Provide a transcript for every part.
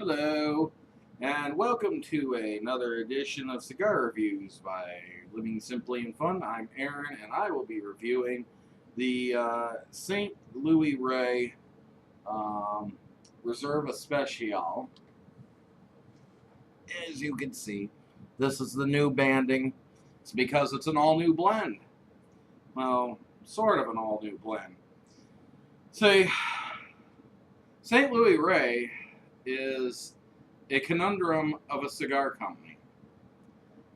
Hello, and welcome to another edition of Cigar Reviews by Living Simply and Fun. I'm Aaron, and I will be reviewing the St. Louis Rey Reserva Especial. As you can see, this is the new banding. It's because it's an all-new blend. Well, sort of an all-new blend. Say, St. Louis Rey is a conundrum of a cigar company.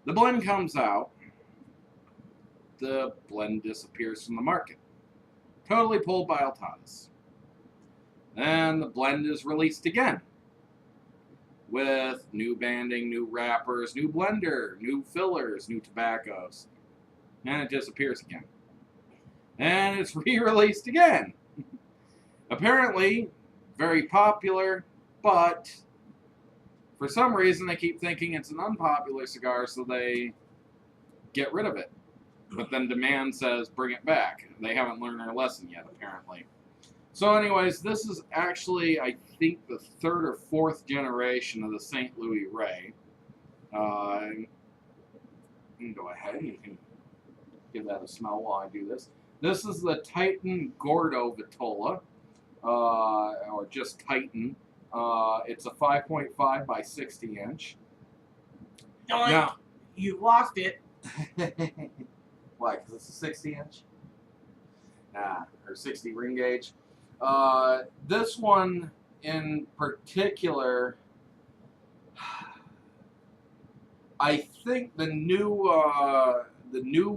The blend comes out, the blend disappears from the market, totally pulled by Altadas. Then the blend is released again with new banding, new wrappers, new blender, new fillers, new tobaccos, and it disappears again. And it's re-released again. Apparently, very popular, but for some reason they keep thinking it's an unpopular cigar, so they get rid of it. But then demand says bring it back. They haven't learned their lesson yet, apparently. So anyways, this is actually, I think, the third or fourth generation of the St. Louis Rey. You can go ahead, you can give that a smell while I do this. This is the Titan Gordo Vitola, or just Titan. It's a 5.5 by 60 inch. Now, you lost it. Why? Because it's a 60 inch? Nah, or 60 ring gauge. This one in particular, I think the new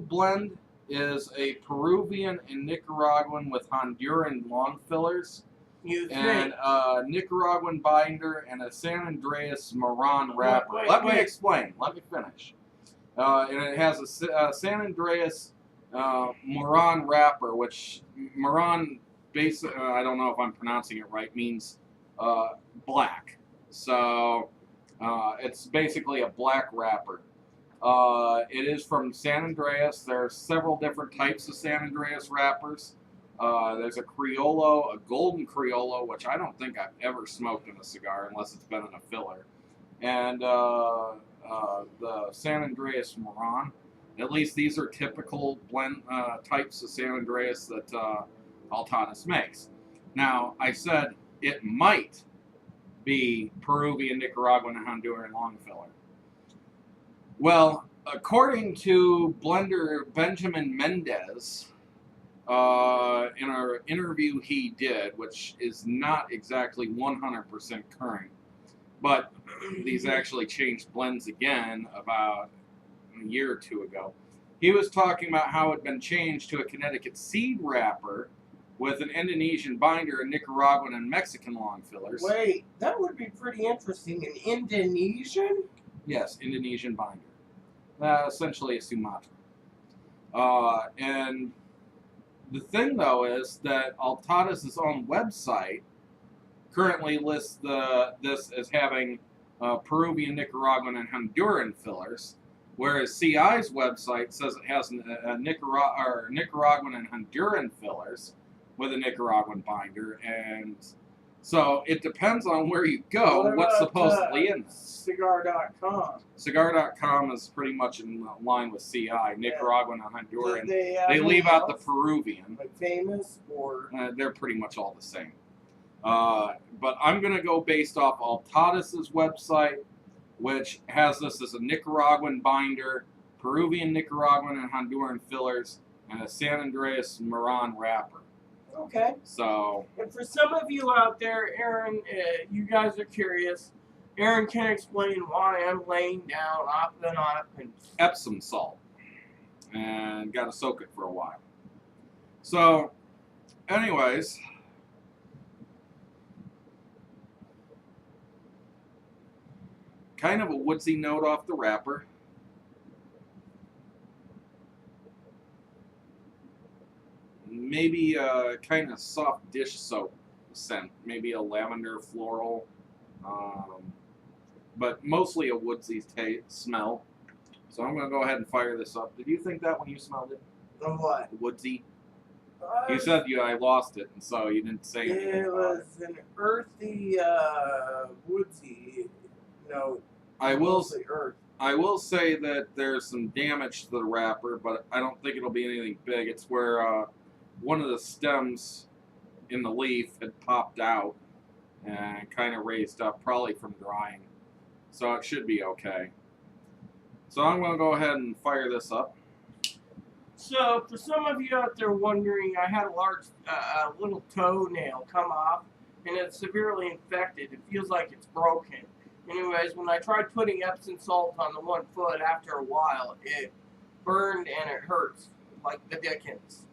blend is a Peruvian and Nicaraguan with Honduran long fillers. And a Nicaraguan binder and a San Andreas Moran wrapper. Let me explain. Let me finish. And it has a San Andreas Moran wrapper, which Moran, I don't know if I'm pronouncing it right, means black. So it's basically a black wrapper. It is from San Andreas. There are several different types of San Andreas wrappers. There's a Criollo, a golden Criollo, which I don't think I've ever smoked in a cigar unless it's been in a filler. And the San Andreas Moran. At least these are typical blend types of San Andreas that Altadas makes. Now, I said it might be Peruvian, Nicaraguan, and Honduran long filler. Well, according to blender Benjamin Mendez, in an interview he did, which is not exactly 100% current, but these actually changed blends again about a year or two ago. He was talking about how it had been changed to a Connecticut seed wrapper with an Indonesian binder and Nicaraguan and Mexican long fillers. Wait, that would be pretty interesting. An Indonesian? Yes, Indonesian binder. Essentially a Sumatra. And the thing, though, is that Altadas' own website currently lists this as having Peruvian, Nicaraguan, and Honduran fillers, whereas CI's website says it has Nicaraguan and Honduran fillers with a Nicaraguan binder, and so it depends on where you go, what's supposedly in this. Cigar.com. Cigar.com is pretty much in line with CI, Nicaraguan and Honduran. They leave out the Peruvian. Like famous or? They're pretty much all the same. But I'm going to go based off Altadas' website, which has this as a Nicaraguan binder, Peruvian, Nicaraguan, and Honduran fillers, and a San Andreas Moran wrapper. Okay. So, and for some of you out there, Aaron, you guys are curious. Aaron can explain why I'm laying down up and Epsom salt, and got to soak it for a while. So, anyways, kind of a woodsy note off the wrapper. Maybe a kind of soft dish soap scent, maybe a lavender floral, but mostly a woodsy smell. So I'm going to go ahead and fire this up. Did you think that when you smelled it? what? Woodsy? You said I lost it, and so you didn't say anything. It was an earthy, woodsy. I will. Mostly Earth. I will say that there's some damage to the wrapper, but I don't think it'll be anything big. It's where one of the stems in the leaf had popped out and kind of raised up, probably from drying. So it should be okay. So I'm going to go ahead and fire this up. So, for some of you out there wondering, I had a large, little toenail come off, and it's severely infected. It feels like it's broken. Anyways, when I tried putting Epsom salt on the one foot, after a while, it burned and it hurts like the dickens.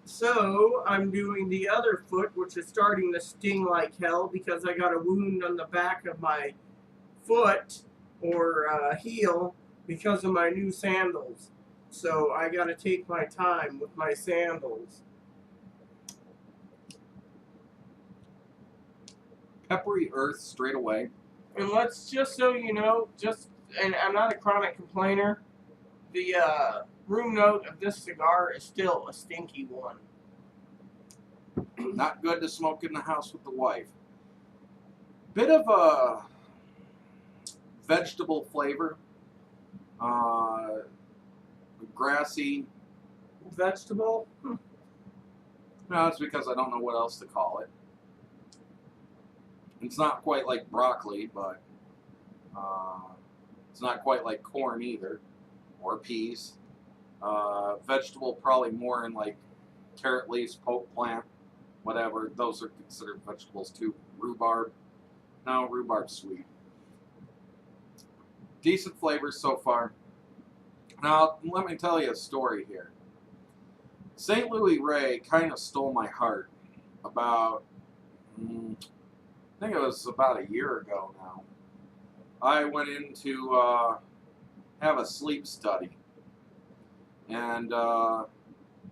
So, I'm doing the other foot, which is starting to sting like hell because I got a wound on the back of my foot or heel because of my new sandals. So, I got to take my time with my sandals. Peppery earth straight away. And let's just so you know, and I'm not a chronic complainer, the room note of this cigar is still a stinky one. Not good to smoke in the house with the wife. Bit of a vegetable flavor. Grassy. Vegetable? No, it's because I don't know what else to call it. It's not quite like broccoli, but it's not quite like corn either, or peas. Vegetable, probably more in like carrot leaves, poke plant, whatever. Those are considered vegetables too. Rhubarb. No, rhubarb's sweet. Decent flavors so far. Now, let me tell you a story here. St. Louis Rey kind of stole my heart about, I think it was about a year ago now. I went in to have a sleep study. And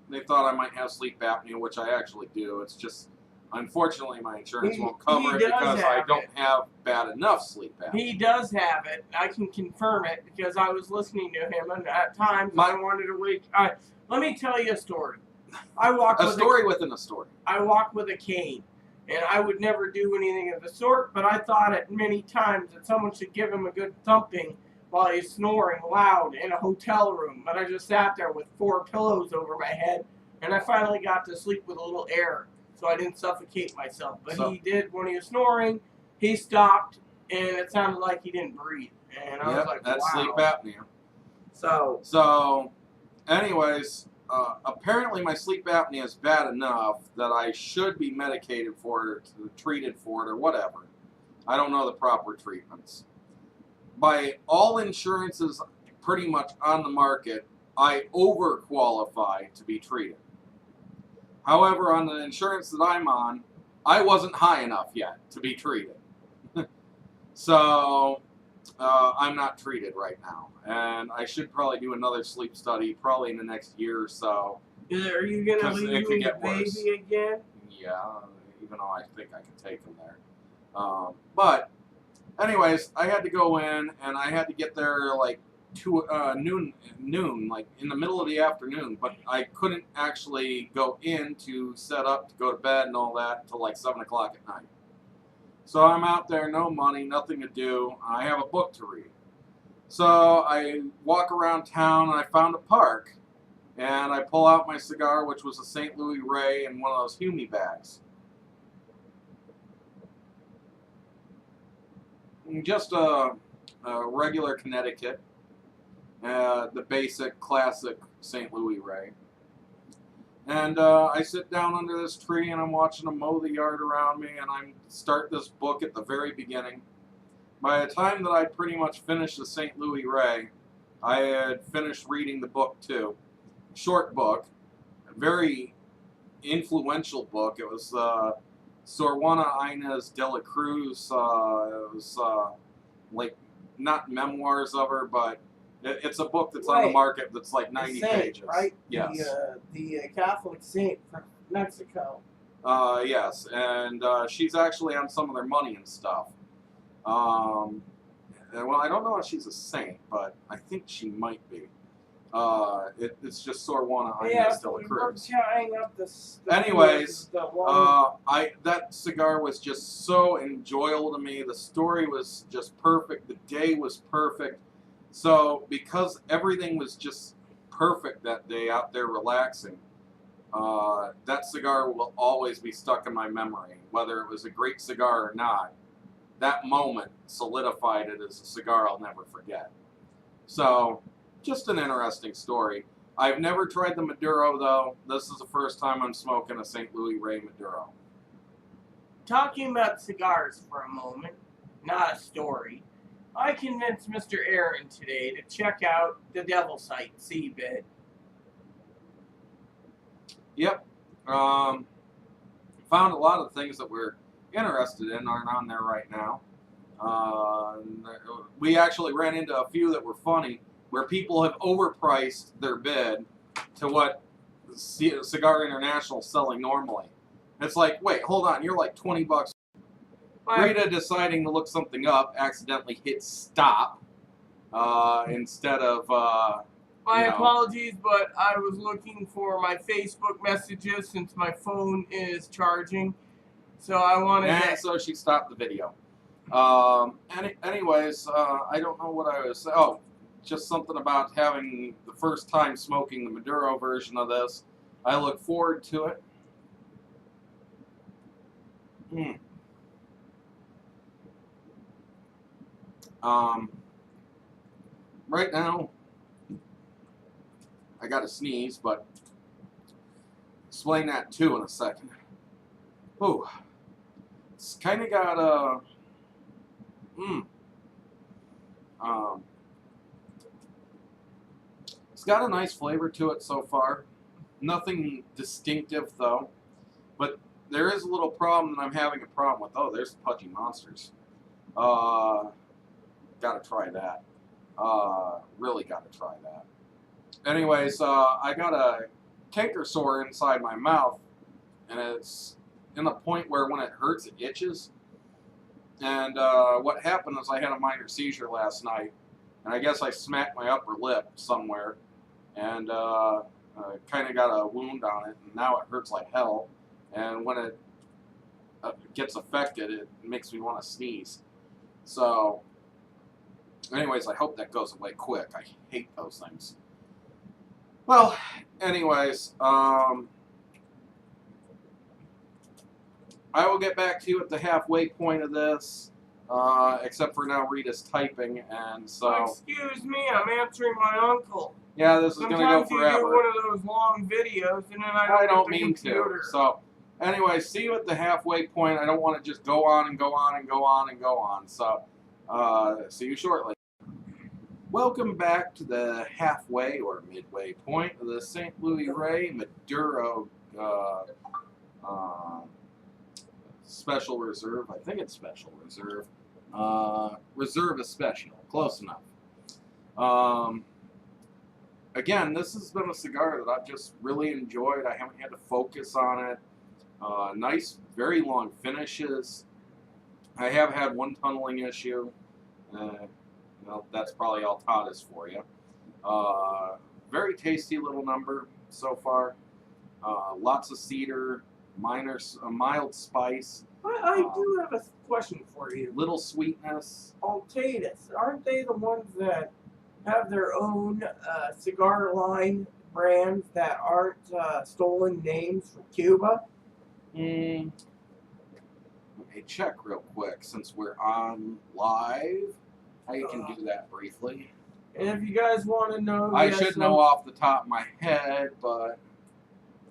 they thought I might have sleep apnea, which I actually do. It's just, unfortunately, my insurance won't cover it because I don't have bad enough sleep apnea. He does have it. I can confirm it because I was listening to him, and at times I wanted to wake. Let me tell you a story. I walk a story within a story. I walk with a cane, and I would never do anything of the sort. But I thought it many times that someone should give him a good thumping while he's snoring loud in a hotel room. But I just sat there with 4 pillows over my head, and I finally got to sleep with a little air, so I didn't suffocate myself. But he did, when he was snoring, he stopped, and it sounded like he didn't breathe. And I was like, that's wow. sleep apnea. So, anyways, apparently my sleep apnea is bad enough that I should be medicated for it, treated for it, or whatever. I don't know the proper treatments. By all insurances pretty much on the market, I overqualify to be treated. However, on the insurance that I'm on, I wasn't high enough yet to be treated. So, I'm not treated right now. And I should probably do another sleep study probably in the next year or so. Are you going to leave me a baby again? Yeah, even though I think I can take him there. But, anyways, I had to go in, and I had to get there like noon, like in the middle of the afternoon, but I couldn't actually go in to set up to go to bed and all that until like 7 o'clock at night. So I'm out there, no money, nothing to do. I have a book to read. So I walk around town, and I found a park, and I pull out my cigar, which was a St. Louis Rey in one of those Humi bags. Just a regular Connecticut. The basic, classic St. Louis Rey. And I sit down under this tree, and I'm watching them mow the yard around me, and I start this book at the very beginning. By the time that I pretty much finished the St. Louis Rey, I had finished reading the book too. Short book, a very influential book. It was Sor Juana Inés de la Cruz. It was like, not memoirs of her, but it's a book that's on the market that's like 90 pages. Right? Yes. The Catholic saint from Mexico. Yes, and she's actually on some of their money and stuff. Well, I don't know if she's a saint, but I think she might be. It's just sore one I Yeah, still we were occurs. tying up Anyways, the long, that cigar was just so enjoyable to me. The story was just perfect. The day was perfect. So because everything was just perfect that day out there relaxing, that cigar will always be stuck in my memory. Whether it was a great cigar or not, that moment solidified it as a cigar I'll never forget. So, just an interesting story. I've never tried the Maduro, though. This is the first time I'm smoking a St. Louis Rey Maduro. talking about cigars for a moment, not a story. I convinced Mr. Aaron today to check out the Devil Sight seabed. Yep. Found a lot of things that we're interested in aren't on there right now. We actually ran into a few that were funny, where people have overpriced their bid to what Cigar International is selling normally. It's like, wait, hold on, you're like $20. Rita deciding to look something up accidentally hit stop instead of. My apologies, but I was looking for my Facebook messages since my phone is charging. So I wanted and so she stopped the video. Anyways, I don't know what I was. Oh, just something about having the first time smoking the Maduro version of this. I look forward to it. Right now, I got to sneeze, but explain that too in a second. Ooh, it's kind of got a. It's got a nice flavor to it so far. Nothing distinctive though, but there is a little problem that I'm having a problem with. Oh, there's the Pudgy Monsters. Gotta try that. Really gotta try that. Anyways, I got a canker sore inside my mouth, and it's in the point where when it hurts, it itches. And what happened is I had a minor seizure last night, and I guess I smacked my upper lip somewhere, and kind of got a wound on it, and now it hurts like hell. And when it gets affected, it makes me want to sneeze. So, anyways, I hope that goes away quick. I hate those things. Well, anyways, I will get back to you at the halfway point of this, except for now Rita's typing, and so... Excuse me, I'm answering my uncle. Yeah, this is going to go forever. Sometimes you do one of those long videos, and then I don't mean to. So, anyway, see you at the halfway point. I don't want to just go on and go on and go on and go on. So, see you shortly. Welcome back to the halfway or midway point of the St. Louis Rey Maduro Special Reserve. I think it's Special Reserve. Reserva Especial. Close enough. Again, this has been a cigar that I've just really enjoyed. I haven't had to focus on it. Nice, very long finishes. I have had one tunneling issue. Well, that's probably all Todd is for you. Very tasty little number so far. Lots of cedar, mild spice. I do have a question for you. Little sweetness. Altatus, aren't they the ones that have their own cigar line brands that aren't stolen names from Cuba? Let me check real quick since we're on live. I can do that briefly. And if you guys want to know, I should know off the top of my head, but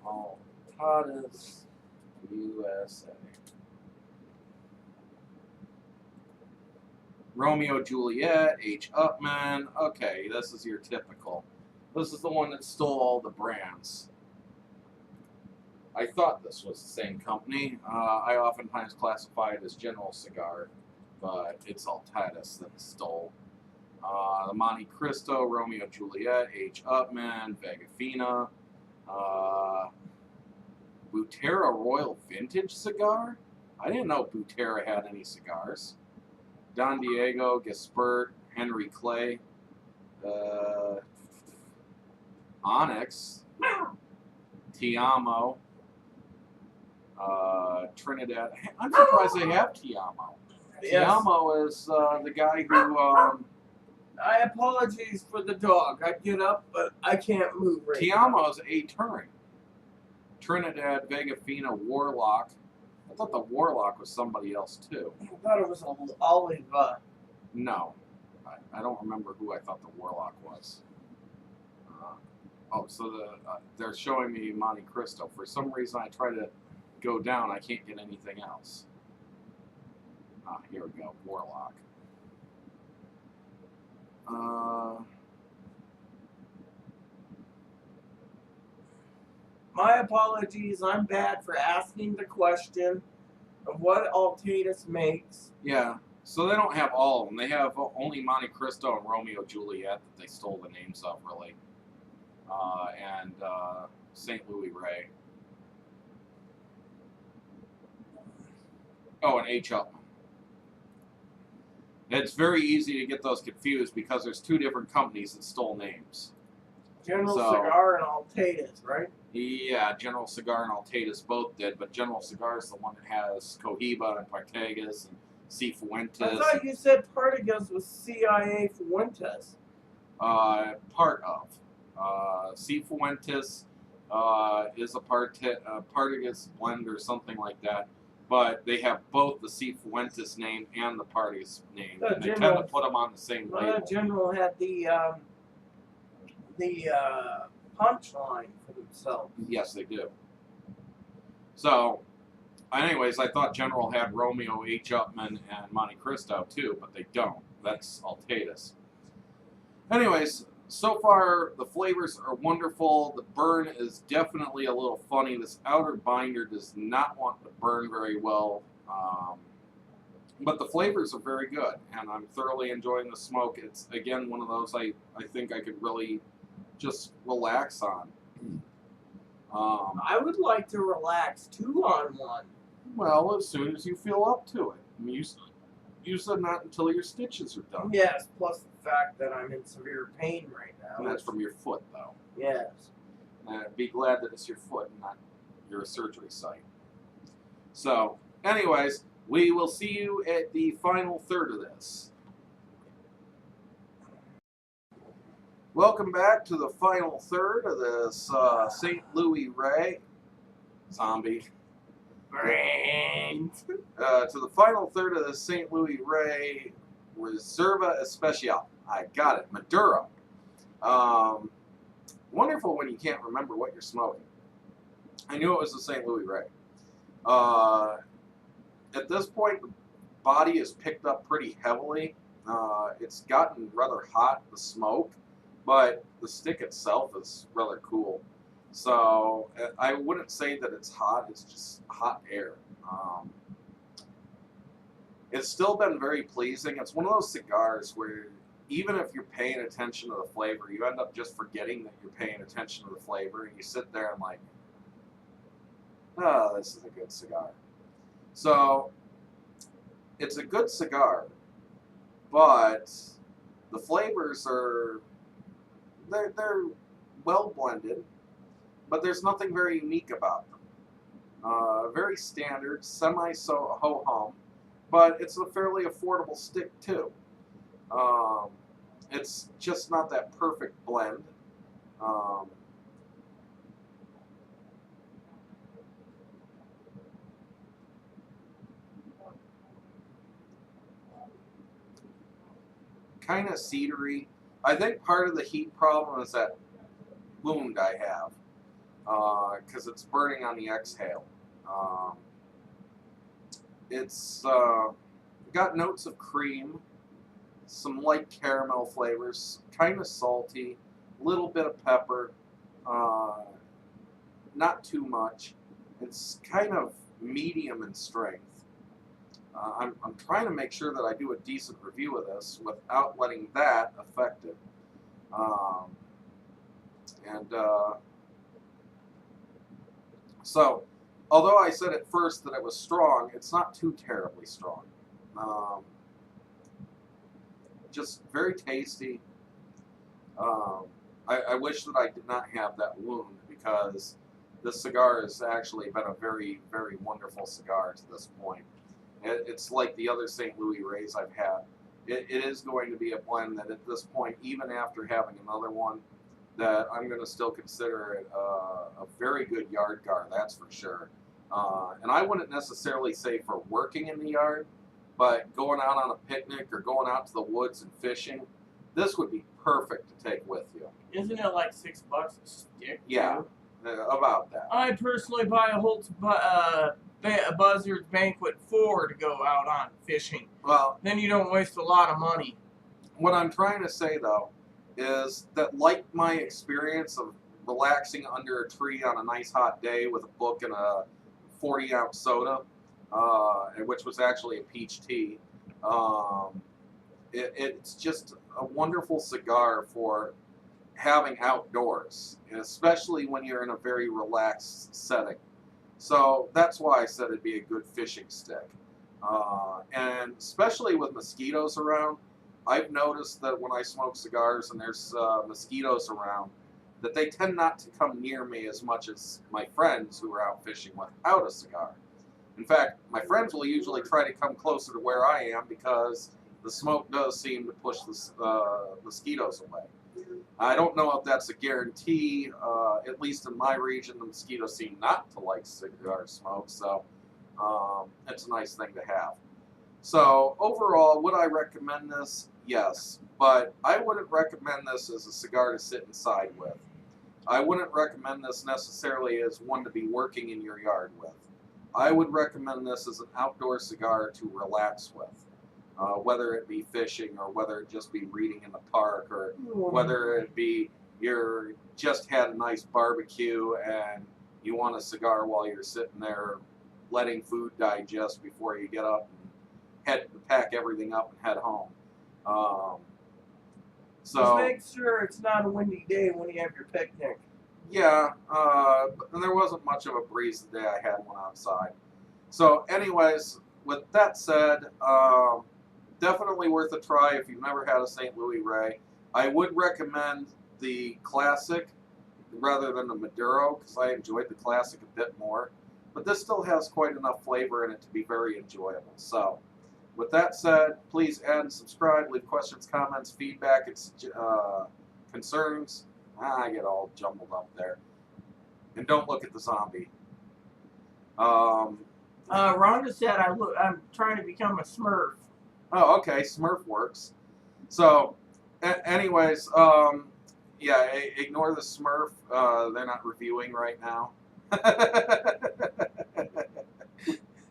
Altatus U.S.A. Romeo Juliet, H. Upman. Okay, this is your typical. This is the one that stole all the brands. I thought this was the same company. I oftentimes classify it as General Cigar, but it's Altatus that stole. The Monte Cristo, Romeo Juliet, H. Upman, Vega Fina, Butera Royal Vintage Cigar? I didn't know Butera had any cigars. Don Diego, Gaspert, Henry Clay. Onyx, Tiamo, Trinidad. I'm surprised they have Tiamo. Yes. Tiamo is the guy who. I apologize for the dog. I get up, but I can't move right Tiamo is a Turing. Trinidad, Vegafina, Warlock. I thought the Warlock was somebody else too. I thought it was Olive. No, I don't remember who I thought the Warlock was. So they're showing me Monte Cristo. For some reason, I try to go down. I can't get anything else. Here we go, Warlock. My apologies. I'm bad for asking the question of what Altatus makes. Yeah, so they don't have all of them. They have only Monte Cristo and Romeo Juliet that they stole the names of, really. And St. Louis Rey. Oh, and H. Upman. It's very easy to get those confused because there's two different companies that stole names. General Cigar and Altatus, right? Yeah, General Cigar and Altatus both did, but General Cigar is the one that has Cohiba and Partagas and Cifuentes. I thought you said Partagas was CIA Fuentes. Part of. Cifuentes is a Partagas blend or something like that, but they have both the Cifuentes name and the Partagas name. And they tend to put them on the same label. General had the punchline for themselves. Yes, they do. So, anyways, I thought General had Romeo H. Upman and Monte Cristo too, but they don't. That's Altatus. Anyways, so far the flavors are wonderful. The burn is definitely a little funny. This outer binder does not want to burn very well. But the flavors are very good, and I'm thoroughly enjoying the smoke. It's, again, one of those I think I could really just relax on. I would like to relax 2 on 1. Well, as soon as you feel up to it. I mean, you said not until your stitches are done. Yes, plus the fact that I'm in severe pain right now. And that's from your foot, though. Yes. Be glad that it's your foot and not your surgery site. So, anyways, we will see you at the final third of this. Welcome back to the final third of this St. Louis Rey zombie. To the final third of the St. Louis Rey Reserva Especial. I got it. Maduro. Wonderful when you can't remember what you're smoking. I knew it was the St. Louis Rey. At this point, the body is picked up pretty heavily. It's gotten rather hot, the smoke, but the stick itself is rather cool. So I wouldn't say that it's hot, it's just hot air. It's still been very pleasing. It's one of those cigars where even if you're paying attention to the flavor, you end up just forgetting that you're paying attention to the flavor, and you sit there and like, oh, this is a good cigar. So it's a good cigar, but the flavors are, they're well blended, but there's nothing very unique about them. Very standard, semi-ho-hum, but it's a fairly affordable stick too. It's just not that perfect blend. Kind of cedary. I think part of the heat problem is that wound I have, because it's burning on the exhale. It's got notes of cream, some light caramel flavors, kind of salty, little bit of pepper, not too much. It's kind of medium in strength. I'm trying to make sure that I do a decent review of this without letting that affect it. So, although I said at first that it was strong, it's not too terribly strong. Just very tasty. I wish that I did not have that wound, because this cigar has actually been a very, very wonderful cigar to this point. It's like the other St. Louis Rays I've had. It is going to be a blend that at this point, even after having another one, that I'm going to still consider it a very good yard gar, that's for sure. And I wouldn't necessarily say for working in the yard, but going out on a picnic or going out to the woods and fishing, this would be perfect to take with you. Isn't it like $6 a stick? Yeah, about that. I personally buy a Holt's Buzzard's Banquet 4 to go out on fishing. Well, then you don't waste a lot of money. What I'm trying to say, though, is that, like my experience of relaxing under a tree on a nice hot day with a book and a 40-ounce soda, which was actually a peach tea, it's just a wonderful cigar for having outdoors, and especially when you're in a very relaxed setting. So that's why I said it'd be a good fishing stick. And especially with mosquitoes around, I've noticed that when I smoke cigars and there's mosquitoes around, that they tend not to come near me as much as my friends who are out fishing without a cigar. In fact, my friends will usually try to come closer to where I am, because the smoke does seem to push the mosquitoes away. I don't know if that's a guarantee. At least in my region, the mosquitoes seem not to like cigar smoke, so it's a nice thing to have. So overall, would I recommend this? Yes, but I wouldn't recommend this as a cigar to sit inside with. I wouldn't recommend this necessarily as one to be working in your yard with. I would recommend this as an outdoor cigar to relax with. Whether it be fishing, or whether it just be reading in the park, or whether it be you're just had a nice barbecue and you want a cigar while you're sitting there letting food digest before you get up and pack everything up and head home. Just make sure it's not a windy day when you have your picnic. Yeah, and there wasn't much of a breeze the day I had one outside. So anyways, with that said, definitely worth a try if you've never had a St. Louis Ray. I would recommend the Classic rather than the Maduro, because I enjoyed the Classic a bit more. But this still has quite enough flavor in it to be very enjoyable. So, with that said, please add and subscribe, leave questions, comments, feedback, concerns. I get all jumbled up there. And don't look at the zombie. Rhonda said I'm trying to become a Smurf. Oh, okay, Smurf works. So, anyways, yeah, ignore the Smurf. They're not reviewing right now.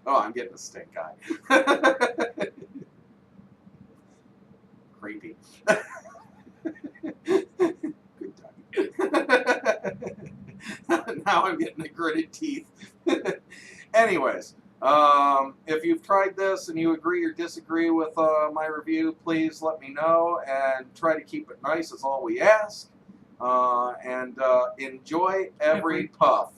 Oh, I'm getting a stink eye. Creepy. Good time. Now I'm getting the gritted teeth. Anyways, if you've tried this and you agree or disagree with my review, please let me know, and try to keep it nice is all we ask. And enjoy every puff.